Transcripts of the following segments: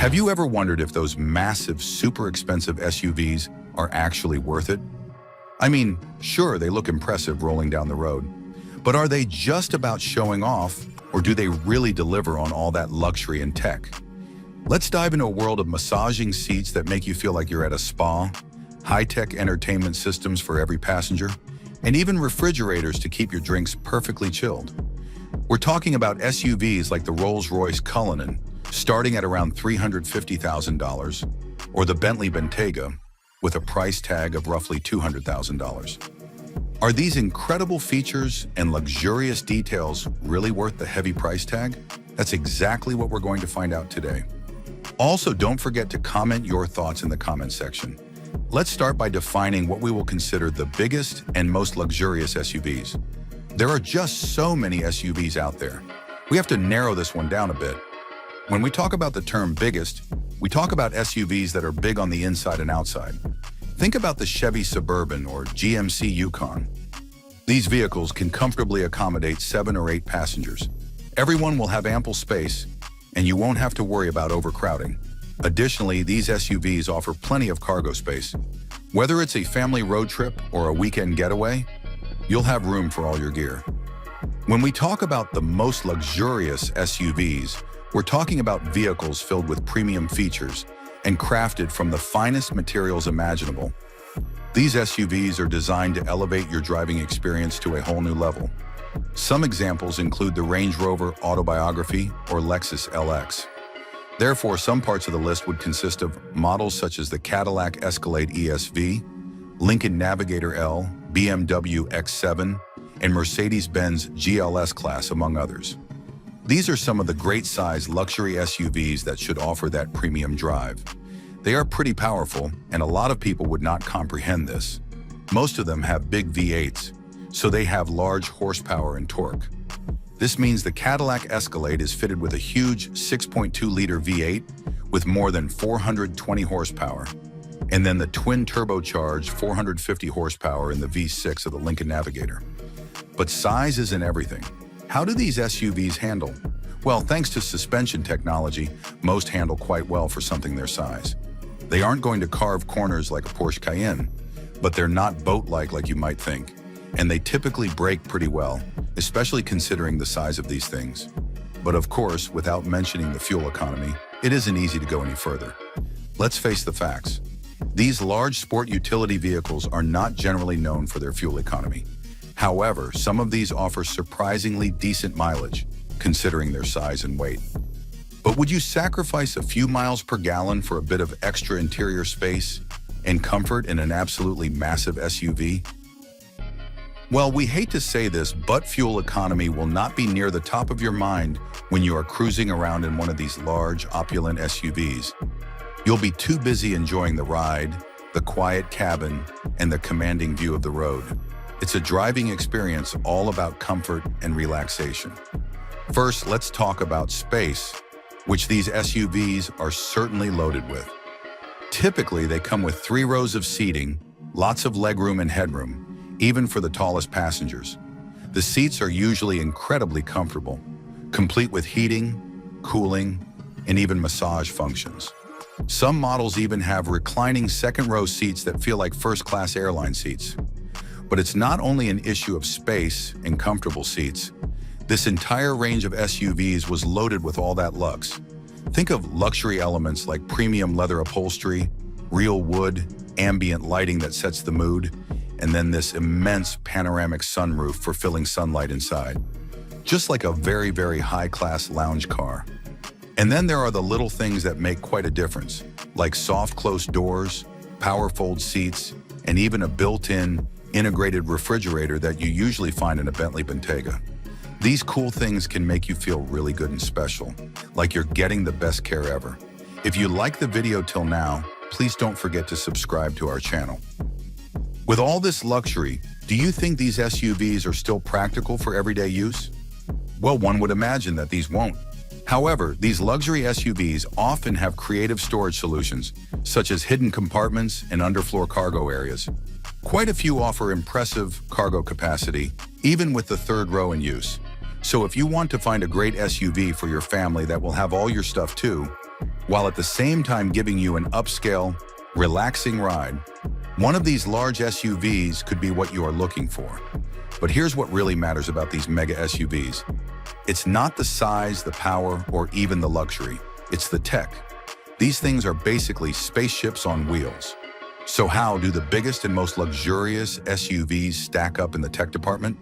Have you ever wondered if those massive, super expensive SUVs are actually worth it? I mean, sure, they look impressive rolling down the road, but are they just about showing off, or do they really deliver on all that luxury and tech? Let's dive into a world of massaging seats that make you feel like you're at a spa, high-tech entertainment systems for every passenger, and even refrigerators to keep your drinks perfectly chilled. We're talking about SUVs like the Rolls-Royce Cullinan, starting at around $350,000, or the Bentley Bentayga, with a price tag of roughly $200,000. Are these incredible features and luxurious details really worth the heavy price tag? That's exactly what we're going to find out today. Also, don't forget to comment your thoughts in the comment section. Let's start by defining what we will consider the biggest and most luxurious SUVs. There are just so many SUVs out there. We have to narrow this one down a bit. When we talk about the term biggest, we talk about SUVs that are big on the inside and outside. Think about the Chevy Suburban or GMC Yukon. These vehicles can comfortably accommodate 7 or 8 passengers. Everyone will have ample space, and you won't have to worry about overcrowding. Additionally, these SUVs offer plenty of cargo space. Whether it's a family road trip or a weekend getaway, you'll have room for all your gear. When we talk about the most luxurious SUVs, we're talking about vehicles filled with premium features and crafted from the finest materials imaginable. These SUVs are designed to elevate your driving experience to a whole new level. Some examples include the Range Rover Autobiography or Lexus LX. Therefore, some parts of the list would consist of models such as the Cadillac Escalade ESV, Lincoln Navigator L, BMW X7, and Mercedes-Benz GLS class, among others. These are some of the great-sized luxury SUVs that should offer that premium drive. They are pretty powerful, and a lot of people would not comprehend this. Most of them have big V8s, so they have large horsepower and torque. This means the Cadillac Escalade is fitted with a huge 6.2-liter V8 with more than 420 horsepower, and then the twin-turbocharged 450 horsepower in the V6 of the Lincoln Navigator. But size isn't everything. How do these SUVs handle? Well, thanks to suspension technology, most handle quite well for something their size. They aren't going to carve corners like a Porsche Cayenne, but they're not boat-like like you might think, and they typically brake pretty well, especially considering the size of these things. But of course, without mentioning the fuel economy, it isn't easy to go any further. Let's face the facts. These large sport utility vehicles are not generally known for their fuel economy. However, some of these offer surprisingly decent mileage, considering their size and weight. But would you sacrifice a few miles per gallon for a bit of extra interior space and comfort in an absolutely massive SUV? Well, we hate to say this, but fuel economy will not be near the top of your mind when you are cruising around in one of these large, opulent SUVs. You'll be too busy enjoying the ride, the quiet cabin, and the commanding view of the road. It's a driving experience all about comfort and relaxation. First, let's talk about space, which these SUVs are certainly loaded with. Typically, they come with 3 rows of seating, lots of legroom and headroom, even for the tallest passengers. The seats are usually incredibly comfortable, complete with heating, cooling, and even massage functions. Some models even have reclining second-row seats that feel like first-class airline seats. But it's not only an issue of space and comfortable seats. This entire range of SUVs was loaded with all that lux. Think of luxury elements like premium leather upholstery, real wood, ambient lighting that sets the mood, and then this immense panoramic sunroof for filling sunlight inside. Just like a very, very high-class lounge car. And then there are the little things that make quite a difference, like soft close doors, power fold seats, and even a built-in integrated refrigerator that you usually find in a Bentley Bentayga. These cool things can make you feel really good and special, like you're getting the best care ever. If you like the video till now, please don't forget to subscribe to our channel. With all this luxury, do you think these SUVs are still practical for everyday use? Well, one would imagine that these won't. However, these luxury SUVs often have creative storage solutions, such as hidden compartments and underfloor cargo areas. Quite a few offer impressive cargo capacity, even with the 3rd row in use. So if you want to find a great SUV for your family that will have all your stuff too, while at the same time giving you an upscale, relaxing ride. One of these large SUVs could be what you are looking for. But here's what really matters about these mega SUVs. It's not the size, the power, or even the luxury. It's the tech. These things are basically spaceships on wheels. So how do the biggest and most luxurious SUVs stack up in the tech department?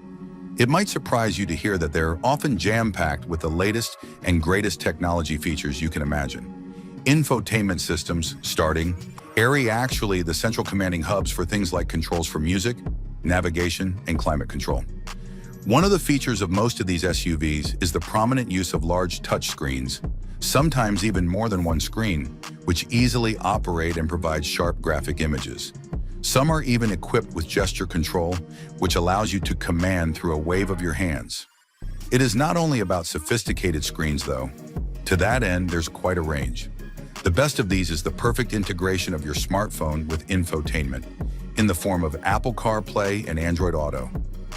It might surprise you to hear that they're often jam-packed with the latest and greatest technology features you can imagine. Infotainment systems, starting, AIRI actually the central commanding hubs for things like controls for music, navigation, and climate control. One of the features of most of these SUVs is the prominent use of large touchscreens, sometimes even more than one screen, which easily operate and provide sharp graphic images. Some are even equipped with gesture control, which allows you to command through a wave of your hands. It is not only about sophisticated screens, though. To that end, there's quite a range. The best of these is the perfect integration of your smartphone with infotainment, in the form of Apple CarPlay and Android Auto.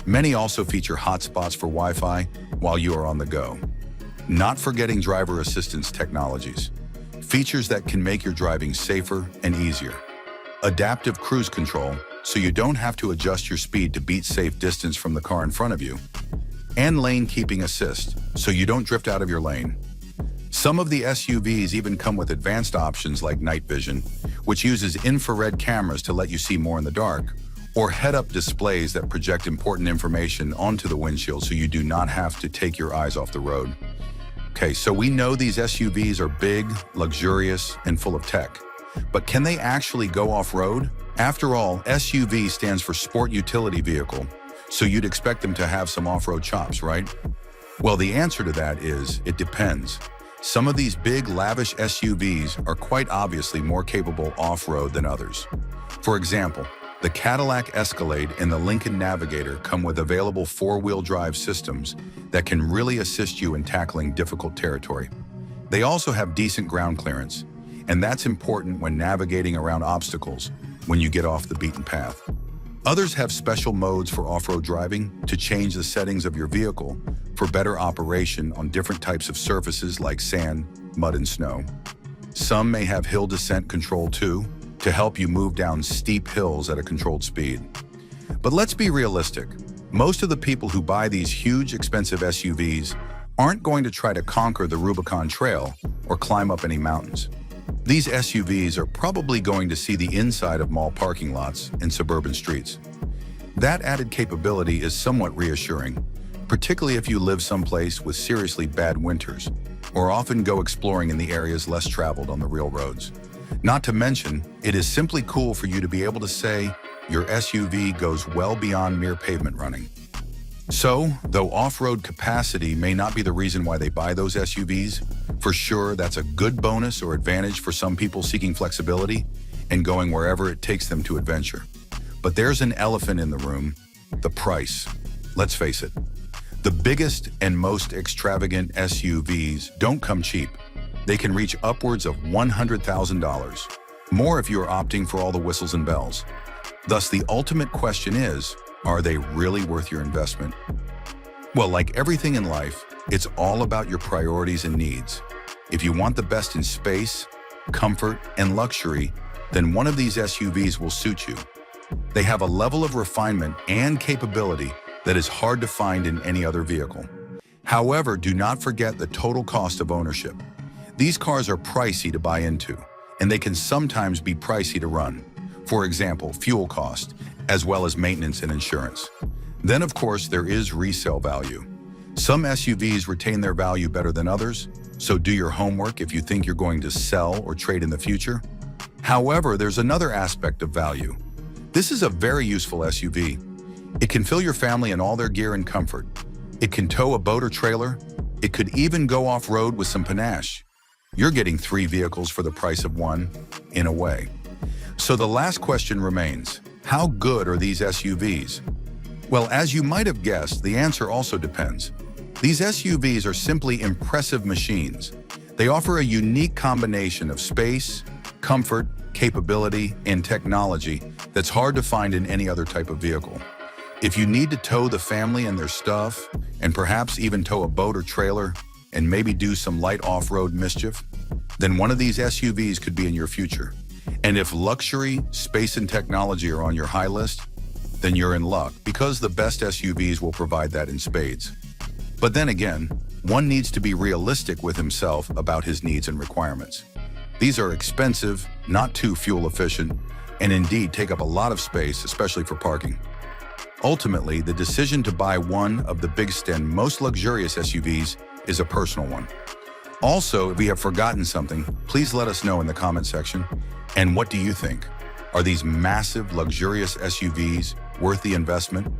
Many also feature hotspots for Wi-Fi while you are on the go. Not forgetting driver assistance technologies, features that can make your driving safer and easier. Adaptive cruise control, so you don't have to adjust your speed to beat safe distance from the car in front of you. And lane keeping assist, so you don't drift out of your lane. Some of the SUVs even come with advanced options like night vision, which uses infrared cameras to let you see more in the dark, or head-up displays that project important information onto the windshield so you do not have to take your eyes off the road. Okay, so we know these SUVs are big, luxurious, and full of tech. But can they actually go off-road? After all, SUV stands for Sport Utility Vehicle, so you'd expect them to have some off-road chops, right? Well, the answer to that is, it depends. Some of these big, lavish SUVs are quite obviously more capable off-road than others. For example, the Cadillac Escalade and the Lincoln Navigator come with available four-wheel drive systems that can really assist you in tackling difficult territory. They also have decent ground clearance, and that's important when navigating around obstacles when you get off the beaten path. Others have special modes for off-road driving to change the settings of your vehicle for better operation on different types of surfaces like sand, mud, and snow. Some may have hill descent control too, to help you move down steep hills at a controlled speed. But let's be realistic. Most of the people who buy these huge, expensive SUVs aren't going to try to conquer the Rubicon Trail or climb up any mountains. These SUVs are probably going to see the inside of mall parking lots and suburban streets. That added capability is somewhat reassuring, particularly if you live someplace with seriously bad winters, or often go exploring in the areas less traveled on the real roads. Not to mention, it is simply cool for you to be able to say your SUV goes well beyond mere pavement running. So, though off-road capacity may not be the reason why they buy those SUVs, for sure that's a good bonus or advantage for some people seeking flexibility and going wherever it takes them to adventure. But there's an elephant in the room: the price. Let's face it, the biggest and most extravagant SUVs don't come cheap. They can reach upwards of $100,000, more if you are opting for all the whistles and bells. Thus, the ultimate question is, are they really worth your investment? Well, like everything in life, it's all about your priorities and needs. If you want the best in space, comfort, and luxury, then one of these SUVs will suit you. They have a level of refinement and capability that is hard to find in any other vehicle. However, do not forget the total cost of ownership. These cars are pricey to buy into, and they can sometimes be pricey to run. For example, fuel cost, as well as maintenance and insurance. Then, of course, there is resale value. Some SUVs retain their value better than others, so do your homework if you think you're going to sell or trade in the future. However, there's another aspect of value. This is a very useful SUV. It can fill your family in all their gear and comfort. It can tow a boat or trailer. It could even go off-road with some panache. You're getting 3 vehicles for the price of one, in a way. So the last question remains, how good are these SUVs? Well, as you might have guessed, the answer also depends. These SUVs are simply impressive machines. They offer a unique combination of space, comfort, capability, and technology that's hard to find in any other type of vehicle. If you need to tow the family and their stuff, and perhaps even tow a boat or trailer, and maybe do some light off-road mischief, then one of these SUVs could be in your future. And if luxury, space, and technology are on your high list, then you're in luck because the best SUVs will provide that in spades. But then again, one needs to be realistic with himself about his needs and requirements. These are expensive, not too fuel efficient, and indeed take up a lot of space, especially for parking. Ultimately, the decision to buy one of the biggest and most luxurious SUVs is a personal one. Also, if we have forgotten something, please let us know in the comment section. And what do you think? Are these massive, luxurious SUVs worth the investment?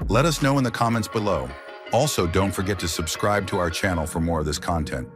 Let us know in the comments below. Also, don't forget to subscribe to our channel for more of this content.